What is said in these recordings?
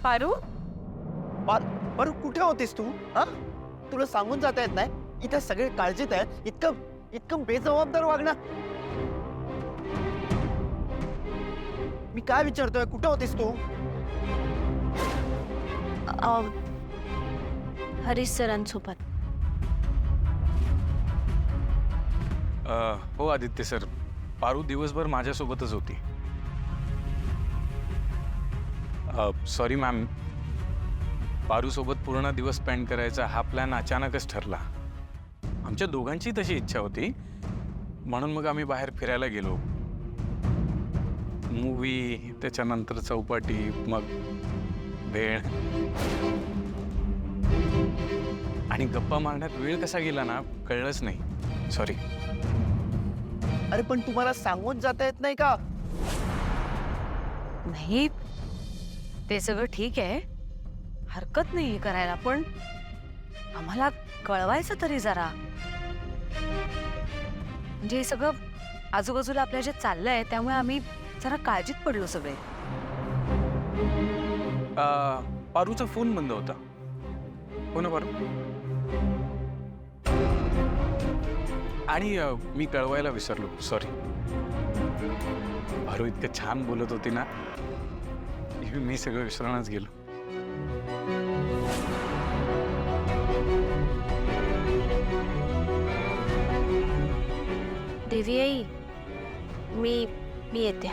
पारू बरं कुठे होतीस तू? हा, तुला सांगून जाता येत नाही? इथे सगळे काळजीत आहे. इतकं इतकं बेजबाबदार वागणं. मी काय विचारतोय, कुठे होतीस तू? हरीश सरांसोबत. हो आदित्य सर, पारू दिवसभर माझ्यासोबतच होती. सॉरी मॅम, पारूसोबत पूर्ण दिवस स्पेंड करायचा हा प्लॅन अचानकच ठरला. आमच्या दोघांची तशी इच्छा होती, म्हणून मग आम्ही बाहेर फिरायला गेलो. मूवी, त्याच्यानंतर चौपाटी, मग भेळ आणि गप्पा मारण्यात वेळ कसा गेला ना कळलंच नाही. सॉरी. अरे पण तुम्हाला सांगून जाता येत नाही का? नाही, ते सगळं ठीक आहे, हरकत नाही करायला, पण आम्हाला कळवायचं तरी जरा. म्हणजे हे सगळं आजूबाजूला आपल्या जे चाललंय त्यामुळे आम्ही जरा काळजीत पडलो सगळे. पारूचा फोन बंद होता. हो ना पारू? आणि मी कळवायला विसरलो, सॉरी. पारू इतकं छान बोलत होती ना, मी सगळं विसरूनच गेलो. देवी आई, मी येते.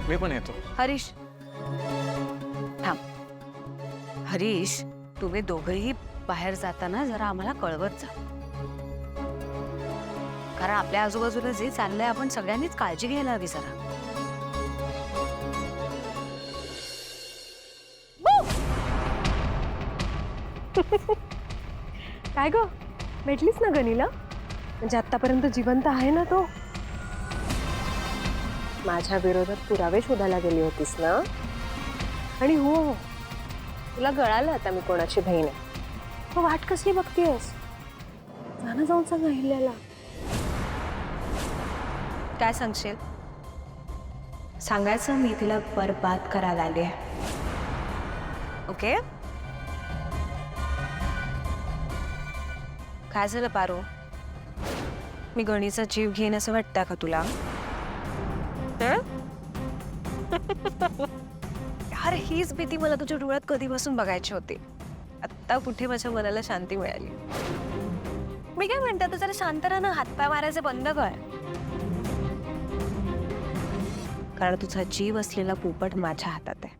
मी पण येतो. हरीश थांब. हरीश, तुम्ही दोघंही बाहेर जाताना जरा आम्हाला कळवत जा, कारण आपल्या आजूबाजूला जे चाललंय आपण सगळ्यांनीच काळजी घ्यायला हवी जरा. काय ग, भेटलीस ना गनीला? म्हणजे आतापर्यंत जिवंत आहे ना तो? माझ्या विरोधात पुरावे शोधायला गेली होतीस ना? आणि हो, तुला कळालं आता मी कोणाची बहीण आहे. तो वाट कसली बघतीयस? जाणं जाऊन सांग अहिल्याला. काय सांगशील? सांगायचं मी तिला बरबाद करायला आली आहे. ओके? काय झालं पारू? मी गणीचा जीव घेईन असं वाटतं का तुला? अरे हीच भीती मला तुझ्या डोळ्यात कधीपासून बघायची होती. आत्ता कुठे माझ्या मनाला शांती मिळाली. मी काय म्हणते, तू जरा शांत राहा ना, हातपाय मारायचे बंद कर. कारण तुझा जीव असलेला पोपट माझ्या हातात आहे,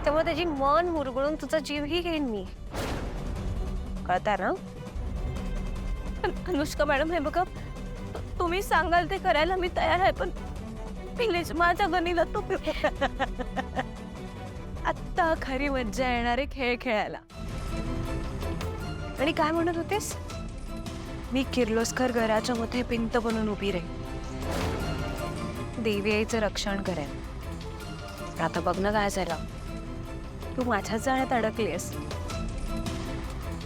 त्यामुळे त्याची मन मुरगळून तुझा जीवही घेईन मी. कळतंय ना? अनुष्का मॅडम, हे बघा, तुम्ही सांगाल ते करायला मी तयार आहे, पण प्लीज माझ्या गणीला तो आत्ता खरी मज्जा येणारे खेळ खेळायला. आणि काय म्हणत होतेस? मी किर्लोस्कर घराच्या मध्ये भिंत बनून उभी राहील, देवी आईचं रक्षण करेन. आता बघ ना काय झालं, तू माझ्याच जाण्यात अडकलीस.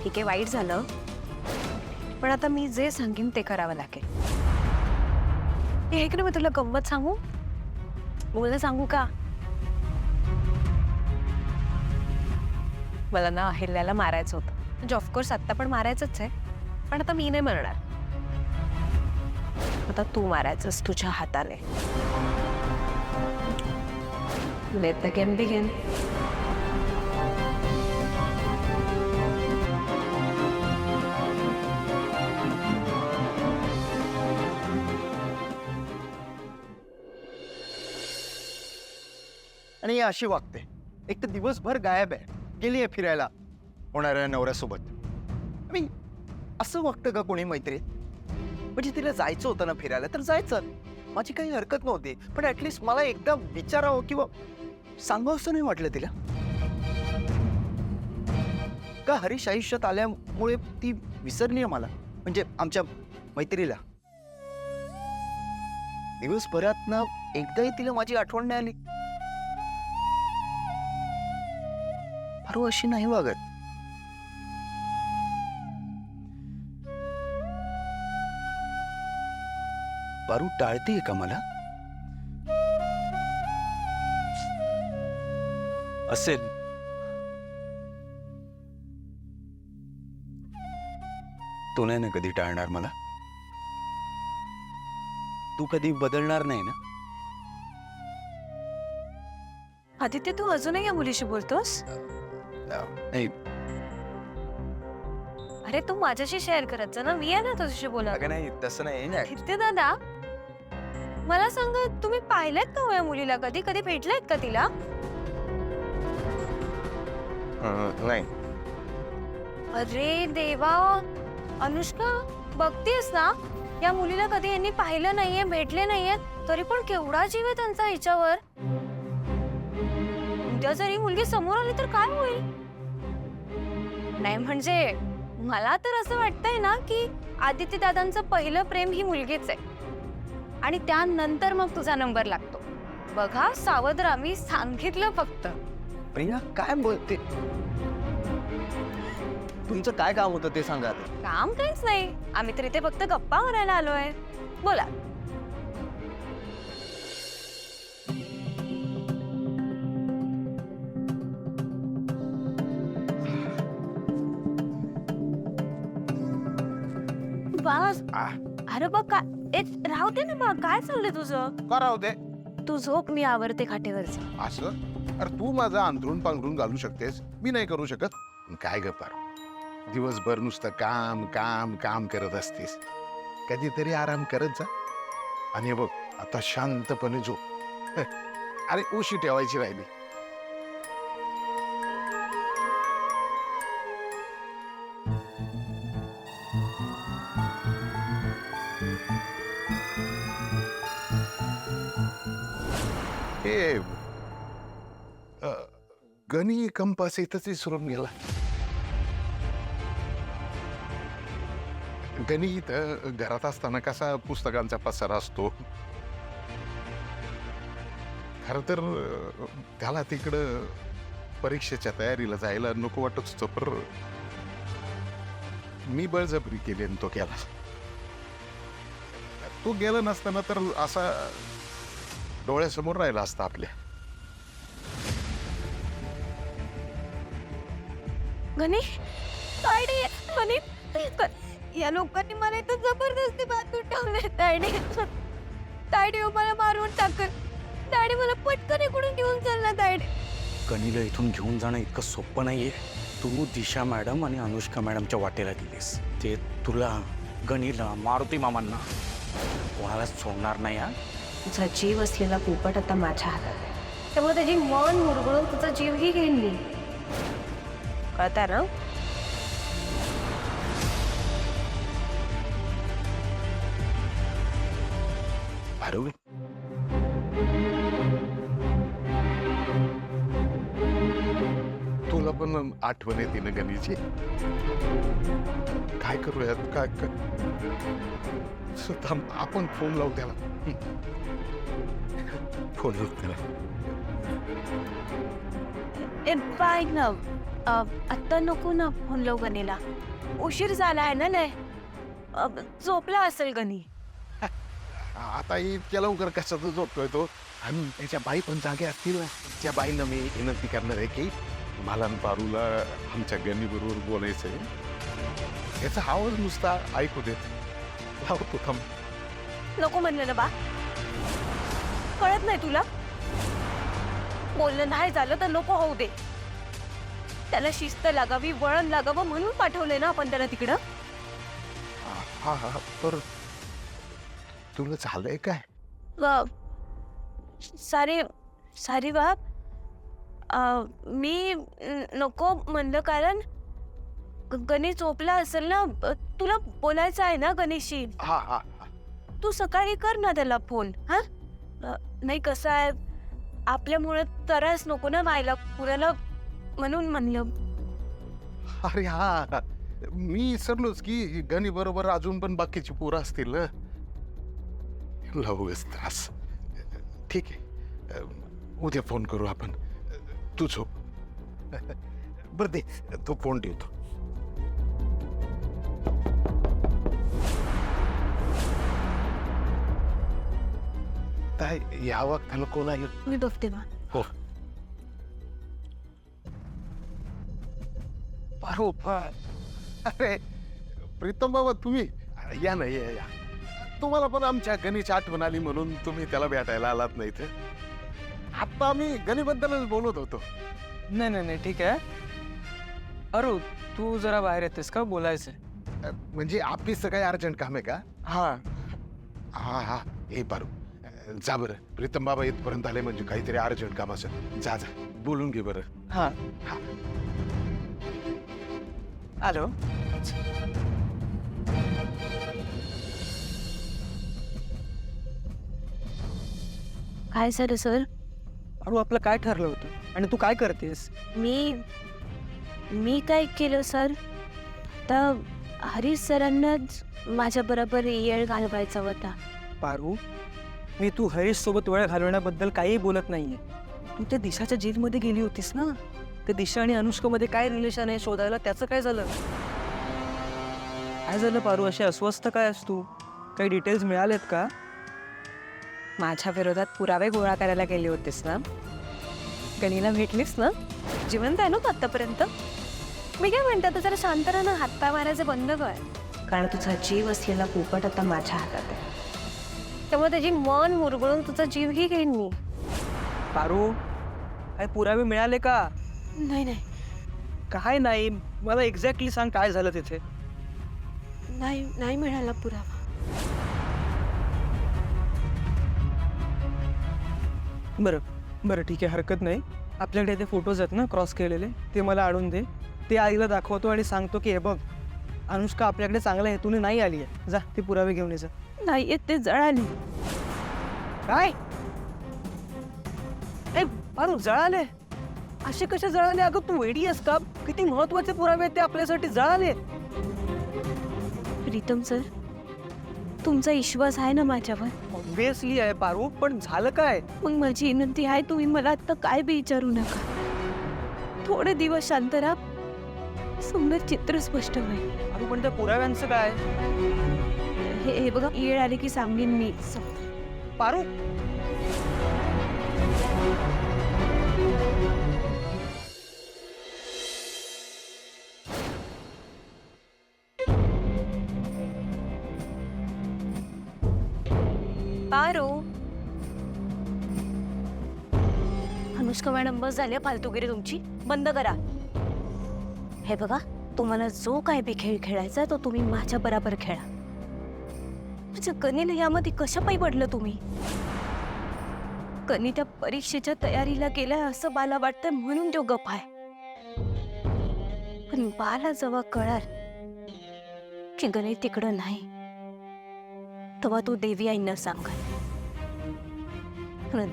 ठीक आहे, वाईट झालं, पण आता मी जे सांगेन ते करावं लागेल. हे की मी तुला गंमत सांगू? बोलणं सांगू का? मला ना अहिल्याला मारायचं होतं. म्हणजे ऑफकोर्स आत्ता पण मारायचंच आहे, पण आता मी नाही मरणार. आता तू मारायचंस तुझ्या हाताने. Let the game begin. आणि ही अशी वागते. एक तर दिवसभर गायब आहे, गेली आहे फिरायला होणाऱ्या नवऱ्यासोबत. मी असं वागतं का कोणी मैत्रीत? म्हणजे तिला जायचं होतं ना फिरायला तर जायचं, माझी काही हरकत नव्हती, पण ऍटलिस्ट मला एकदा विचारावं किंवा सांगावं असं नाही वाटलं तिला का? हरीश आयुष्यात आल्यामुळे ती विसरली आहे मला, म्हणजे आमच्या मैत्रीला. दिवसभरात ना एकदाही तिला माझी आठवण नाही आली. पारू अशी नाही वागत. पारू टाळतीये का मला? असेल. तू नाही ना कधी टाळणार मला? तू कधी बदलणार नाही ना? आदित्य, तू अजूनही या मुलीशी बोलतोस? नाही. अरे तू माझ्याशी शेअर करत जा ना, मी आहे ना तुझ्याशी बोला. अगं नाही, तसं नाही. आदित्य दादा, मला सांगा, तुम्ही पाहिलेत का हो या मुलीला? कधी कधी भेटलेत का तिला? नाही. अरे देवा, अनुष्का, बघतेस ना, या मुलीला कधी यांनी पाहिलं नाहीये, भेटले नाहीये, तरी पण केवढा जीव आहे त्यांचा हिच्यावर. उद्या जर ही मुलगी समोर आली तर काय होईल? नाही म्हणजे मला तर असं वाटतंय ना की आदित्य दादांचं पहिलं प्रेम ही मुलगीच आहे, आणि त्यानंतर मग तुझा नंबर लागतो. बघा सावध राहा, मी सांगितलं फक्त. प्रिया काय बोलते? तुमचं काय काम होतं ते सांगा. काम काहीच नाही, आम्ही तर इथे फक्त गप्पा मारायला आलोय. बोला. बास, अरे बघ काय, राहू दे ना बा, काय चाललंय तुझं? का राहू दे तू झोप, मी आवरते खाटेवरचे. असं? अरे तू माझं अंथरूण पांघरून घालू शकतेस, मी नाही करू शकत. काय ग पारू, दिवसभर नुसतं काम काम काम करत असतेस, कधीतरी आराम करत जा. आणि हे बघ, आता शांतपणे झोप. अरे उशी ठेवायची राहिली. हे गणी कंपास इथंच विसरून गेला. गणी इथं घरात असताना कसा पुस्तकांचा पसारा असतो. खर तर त्याला तिकडं परीक्षेच्या तयारीला जायला नको वाटत होतं, पर मी बळजबरी केली आणि तो गेला. तो गेला नसताना तर असा डोळ्यासमोर राहिला असता आपल्या. गणी, तायडे, गणी, या लोकांनी मला इथं जबरदस्ती बांधून ठेवले. तायडे मला मारून टाकल. तायडे मला पटकन इकडून घेऊन चालला. तायडे, गणीला इथून घेऊन जाणं इतकं सोपं नाहीये. तू दिशा मॅडम आणि अनुष्का मॅडमच्या वाटेला गेलीस, ते तुला, गणीला, मारुती मामांना कोणालाच सोडणार नाही. हा, तुझा जीव असलेला पोपट आता माझ्या हातात आहे, त्यामुळे त्याची मन मुरगळून तुझा जीवही घेईन मी. कळतंय ना? भारू, तुला पण आठवण येते ना गणीची? काय करूयात? काय थांब, आपण फोन लावू त्याला. फोन लावू त्याला. ए बाय ना, आत्ता नको ना फोन लावू गणीला, उशीर झाला आहे ना. लय झोपला असेल गणी. आता इतक्या लवकर कशाचा झोपतोय तो? आणि त्याच्या बाई पण जागे असतील ना. त्या बाईंना मी विनंती करणार आहे की मला आणि पारूला आमच्या गणी बरोबर बोलायचंय. याचा आवाज नुसता ऐकू देत. लावतो, थांब. नको म्हणलं ना बा, कळत नाही तुला? बोलणं नाही झालं तर नको होऊ दे. त्याला शिस्त लागावी, वळण लागावं म्हणून पाठवलंय ना आपण त्याला तिकडं. हा हा, तर तुला झालंय काय? सारी बाप, मी नको म्हणलं कारण गणेश झोपला असेल ना. तुला बोलायचं आहे ना गणेशशी. हा हा, तू सकाळी कर ना त्याला फोन. हा, नाही कसं आहे, आपल्यामुळे त्रास नको ना व्हायला पुराला, म्हणून म्हणलं. अरे हा, मी विसरलोच की गणी बरोबर अजून पण बाकीची पोरं असतील ना. लवच त्रास. ठीक आहे, उद्या फोन करू आपण. तू झोप. बरं दे, तो फोन ठेवतो. आता या वक्ताला कोण आहे? मी बघते बा. हो. पारू अरे प्रीतम बाबा तुम्ही या ना या. तुम्हाला पण आमच्या गणीची आठवण आली म्हणून तुम्ही त्याला भेटायला आलात नाही तर आता आम्ही गणीबद्दलच बोलत होतो. नाही नाही नाही ठीक आहे. अरू तू जरा बाहेर येतेस का? बोलायचंय. म्हणजे ऑफिसचं काही अर्जंट काम आहे का? हा हा हा हे पारू जा बरं. प्रीतम बाबा इथपर्यंत आले म्हणजे काहीतरी अर्जंट काम असेल. जा जा बोलून घे बरं. हा हॅलो. काय झालं सर? अरू आपलं काय ठरलं होतं आणि तू काय करतेस? मी काय केलं सर? तर हरीश सरांनाच माझ्या बरोबर येळ घालवायचा होता. पारू मी तू हरीश सोबत वेळ घालवण्याबद्दल काही बोलत नाहीये. तू त्या दिशाच्या जेलमध्ये गेली होतीस ना? त्या दिशा आणि अनुष्कामध्ये काय रिलेशन आहे शोधायला. त्याचं काय झालं? काय झालं पारू? अशी अस्वस्थ काय आहेस तू? काही डिटेल्स मिळालेत का? माझ्या विरोधात पुरावे गोळा करायला गेले होतेस ना? गणीला भेटलीस ना? जिवंत आहे ना तू आत्तापर्यंत? मी काय म्हणते, तर जरा शांत राहा ना. हातपाय मारायचे बंद कर. कारण तुझा जीव असलेला पोपट आता माझ्या हातात आहे. त्यामुळे त्याची मन मुरगळून तुझा जीवही घेईन मी. पारू काय पुरावे मिळाले का? नाही काय नाही, मला एक्झॅक्टली सांग काय झालं तिथे. नाही मिळाला पुरावा. बरं ठीक आहे, हरकत नाही. आपल्याकडे ते फोटोज आहेत ना क्रॉस केलेले, ते मला आणून दे. ते आईला दाखवतो आणि सांगतो की हे बघ अनुष्का आपल्याकडे चांगल्या हेतूने नाही आली आहे. जा ते पुरावे घेऊन ये जा. नाही ते जळाली. काय पारू जळाले? असे कसे जळाले? अगं तू वेडी आहेस का? किती महत्वाचे पुरावे आहेत ते आपल्यासाठी. जळाले? प्रीतम सर, तुमचा विश्वास आहे ना माझ्यावर? ऑब्विसली आहे पारू, पण झालं काय? मग माझी विनंती आहे, तुम्ही मला आता काय बी विचारू नका. थोडे दिवस शांत राहा, सुंदर चित्र स्पष्ट होईल. पारू पण त्या पुराव्यांचं काय? हे बघा, येळ आली की सांगेन मी. पारू पारो. अनुष्का मॅडम बस झाली फालतूगिरी तुमची. बंद करा. हे बघा, तुम्हाला जो काय बी खेळ खेळायचा तो तुम्ही माझ्या बरोबर खेळा. म्हणजे गणीला यामध्ये कशा पायी पडलं तुम्ही? गणी त्या परीक्षेच्या तयारीला गेलाय असं बाला वाटतंय म्हणून तो गप आहे. पण बाला जेव्हा कळाल की गणी तिकडं नाही, तेव्हा तो देवी आईंना सांगाल.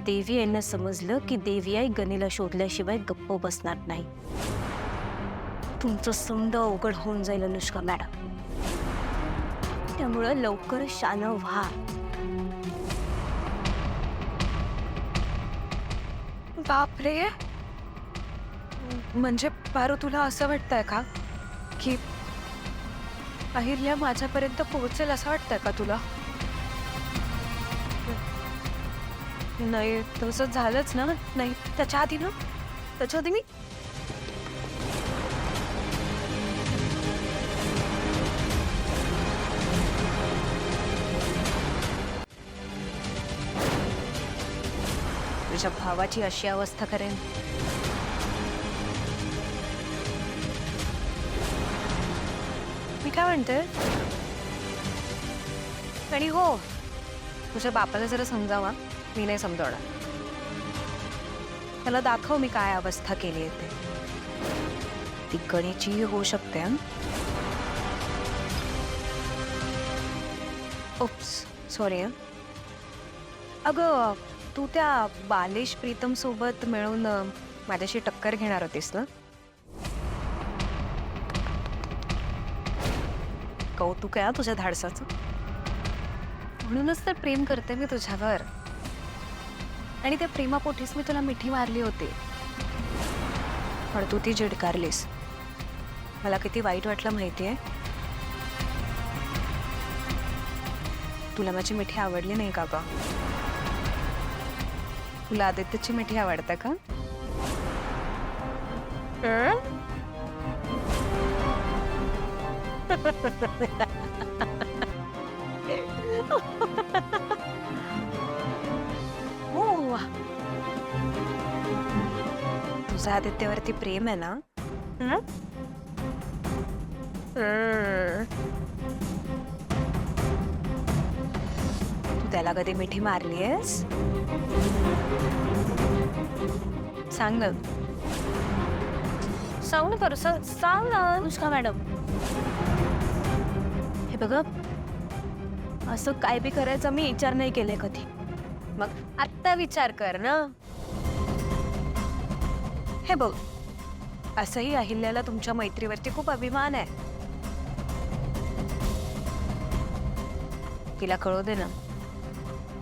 देवी आईंना समजलं की देवी आई गणीला शोधल्याशिवाय गप्प बसणार नाही. तुमचं समज अवघड होऊन जाईल अनुष्का मॅडम. त्यामुळं लवकर शानं व्हा. बापरे, म्हणजे पारू तुला असं वाटतंय का की अहिल्या माझ्यापर्यंत पोहोचेल असं वाटतंय का तुला? नाही तसं झालंच ना. नाही त्याच्या आधी मी तुझ्या भावाची अशी अवस्था करेन. मी काय म्हणते, आणि हो, तुझ्या बापाला जरा समजावा. मी नाही समजवणार. त्याला दाखव मी काय अवस्था केली आहे ते. ती गणीची होऊ शकते. Oops, sorry. अगं, तू त्या बालेश प्रीतम सोबत मिळून माझ्याशी टक्कर घेणार होतीस ना? कौतुक आहे तुझ्या धाडसाचं. म्हणूनच तर प्रेम करते मी तुझ्यावर. आणि त्या प्रेमापोटीच मी तुला मिठी मारली होती, पण तू ती झिडकारलीस. मला किती वाईट वाटलं माहितीये. तुला माझी मिठी आवडली नाही का गं? तुला आदित्यची मिठी आवडते का? हो वा. तुझं आदित्यवरती प्रेम आहे ना? हं? तू त्याला कधी मिठी मारलीयस? सांग ना. सांग ना खरं, सांग ना अनुष्का मॅडम. हे बघ, असं काय बी करायचं मी विचार नाही केले कधी. मग आत्ता विचार कर ना. हे बघ, असंही अहिल्याला तुमच्या मैत्रीवरती खूप अभिमान आहे. तिला कळू दे ना,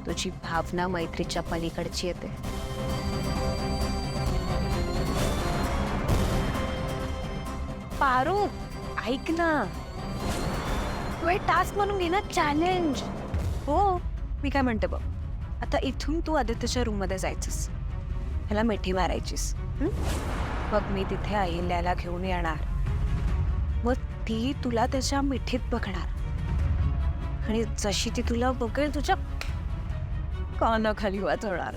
तुझी भावना मैत्रीच्या पलीकडची येते. पारू, ऐक ना, तू एक टास्क म्हणून घे ना, चॅलेंज. हो, मी काय म्हणते बघ, आता इथून तू आदित्यच्या रूम मध्ये जायचंस, ह्याला मिठी मारायचीस. मग मी तिथे अहिल्याला घेऊन येणार, मग ती तुला त्याच्या मिठीत बघणार आणि जशी ती तुला बघेल तुझ्या कानाखाली वाजवणार.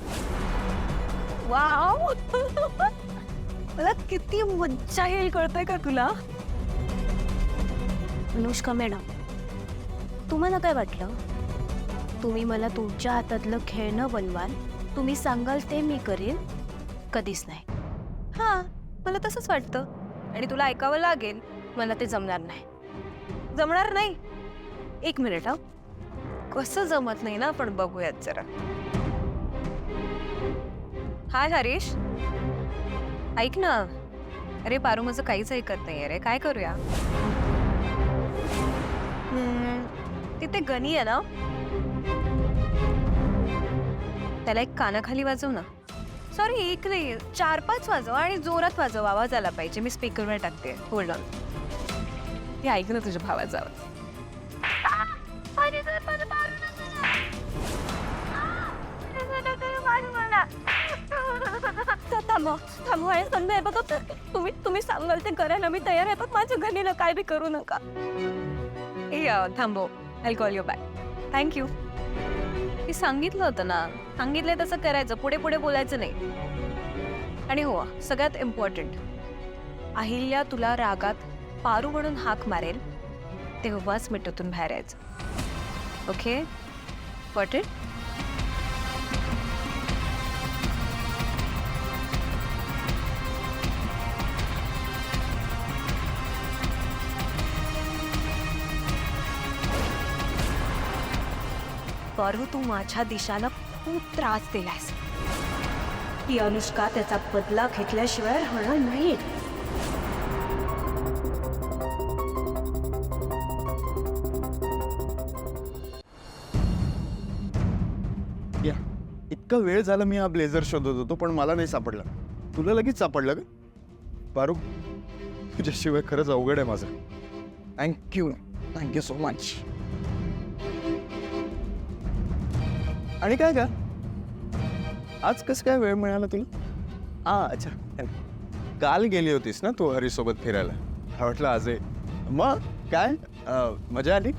वाव, मला किती मज्जा येईल कळतंय का तुला? अनुष्का मॅडम, तुम्हाला काय वाटलं? तुम्ही मला तुमच्या हातातलं खेळणं बनवाल, तुम्ही सांगाल ते मी करेन? कधीच नाही. हा, मला तसंच वाटतं आणि तुला ऐकावं लागेल. मला ते जमणार नाही. जमणार नाही? एक मिनिट. हा, कसं जमत नाही ना, आपण बघूयात जरा. हाय हरीश, ऐक ना. अरे पारू, माझं काहीच ऐकत नाही. अरे काय करूया? तिथे गणी आहे ना, त्याला एक कानाखाली वाजव ना. सॉरी, एक नाही, 4-5 वाजव आणि जोरात वाजव. आवाज आला पाहिजे. मी स्पीकरवर टाकते. Hold on. हे ऐक ना तुझ्या भावाचा आवाज. तुम्ही सांगाल ते करायला मी तयार आहे, पण माझ्या घरीला काय बी करू नका. ए थांबव, I call you back. Thank you. मी सांगितलं होतं ना, सांगितलंय तसं करायचं, पुढे पुढे बोलायचं नाही. आणि हो, सगळ्यात इम्पॉर्टंट, अहिल्या तुला रागात पारू म्हणून हाक मारेल तेव्हाच मिठीतून बाहेर यायचं. Okay, got it? पारू, तू माझ्या दिशाला खूप त्रास दिलायस. ही अनुष्का त्याचा बदला घेतल्याशिवाय राहणार नाही. या, इतका वेळ झाला मी हा ब्लेझर शोधत होतो, पण मला नाही सापडला. तुला लगेच सापडलं का? पारू, तुझ्याशिवाय खरंच अवघड आहे माझं. Thank you so much. आणि काय का, आज कसं काय वेळ मिळाला तुला? अच्छा, काल गेली होतीस ना तू हरीसोबत फिरायला. वाटलं आज आहे. मग काय मजा आली?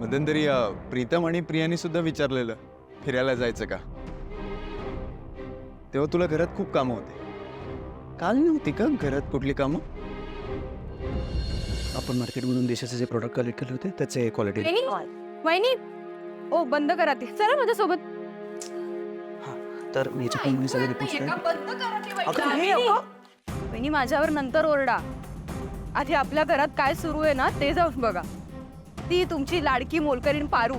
मध्यंतरी प्रीतम आणि प्रियानी सुद्धा विचारलेलं फिरायला जायचं का, तेव्हा तुला घरात खूप कामं होते. काल नव्हती का घरात कुठली कामं? आपण मार्केटमधून देशाचे जे प्रोडक्ट कलेक्ट केले होते त्याचे क्वालिटी. वहिनी, ओ बंद करा ते. चला माझ्यासोबत. तर मी याच्या सगळे रिपोर्ट. वहिनी, माझ्यावर नंतर ओरडा. आधी आपल्या घरात काय सुरू आहे ना ते जाऊन बघा. ती तुमची लाडकी मोलकरीण पारू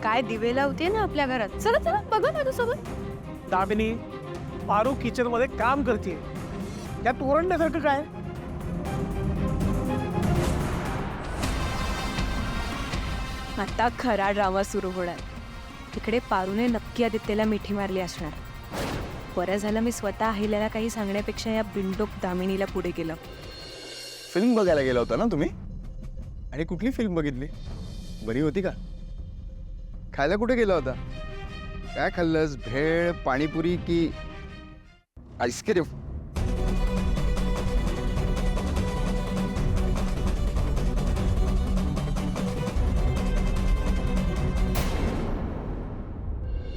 काय दिवे लावते ना आपल्या घरात. चला चला बघा माझ्यासोबत. दामिनी, पारू किचन मध्ये काम करते, त्यात ओरडण्यासारखं काय? आता खरा ड्रामा सुरू होणार. तिकडे पारूने नक्की आदित्यला मिठी मारली असणार. बरं झालं मी स्वतः अहिल्याला काही सांगण्यापेक्षा या बिंडोक दामिनीला पुढे केलं. फिल्म बघायला गेला होता ना तुम्ही? आणि कुठली फिल्म बघितली? बरी होती का? खायला कुठे गेला होता? काय खाल्लंस? भेळ, पाणीपुरी की आईस्क्रीम?